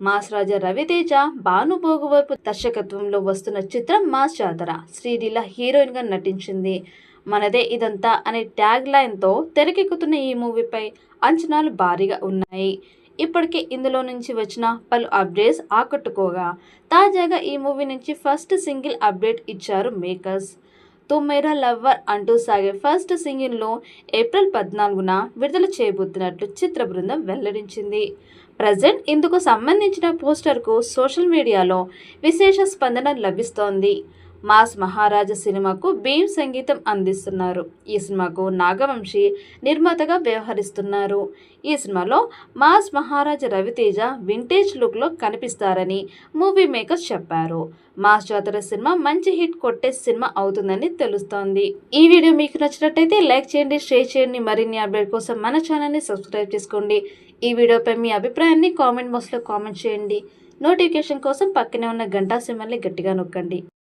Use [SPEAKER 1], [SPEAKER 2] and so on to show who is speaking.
[SPEAKER 1] Mass రాజా రవితేజ, భాను భోగవరపు దర్శకత్వంలో వస్తున్న చిత్రం మాస్ జాతర. శ్రీలీల హీరోయిన్ గా నటించింది. మనదే ఇదంతా అనే ట్యాగ్ లైన్తో తెరకెక్కుతున్న ఈ మూవీపై అంచనాలు భారీగా ఉన్నాయి. ఇప్పటికే ఇందులో నుంచి వచ్చిన పలు అప్డేట్స్ ఆకట్టుకోగా, తాజాగా ఈ మూవీ నుంచి ఫస్ట్ సింగిల్ అప్డేట్ ఇచ్చారు మేకర్స్. తో మేరా లవ్వర్ అంటూ సాగే ఫస్ట్ సింగిల్ను ఏప్రిల్ 14న విడుదల చేయబోతున్నట్లు చిత్ర బృందం వెల్లడించింది. ప్రజెంట్ ఇందుకు సంబంధించిన పోస్టర్కు సోషల్ మీడియాలో విశేష స్పందన లభిస్తోంది. మాస్ మహారాజ సినిమాకు భీమ్ సంగీతం అందిస్తున్నారు. ఈ సినిమాకు నాగవంశీ నిర్మాతగా వ్యవహరిస్తున్నారు. ఈ సినిమాలో మాస్ మహారాజ రవితేజ వింటేజ్ లుక్లో కనిపిస్తారని మూవీ మేకర్స్ చెప్పారు. మాస్ జాతర సినిమా మంచి హిట్ కొట్టే సినిమా అవుతుందని తెలుస్తోంది. ఈ వీడియో మీకు నచ్చినట్టయితే లైక్ చేయండి, షేర్ చేయండి. మరిన్ని అప్డేట్ కోసం మన ఛానల్ని సబ్స్క్రైబ్ చేసుకోండి. ఈ వీడియోపై మీ అభిప్రాయాన్ని కామెంట్ బాక్స్లో కామెంట్ చేయండి. నోటిఫికేషన్ కోసం పక్కనే ఉన్న గంటా సింబల్ని గట్టిగా నొక్కండి.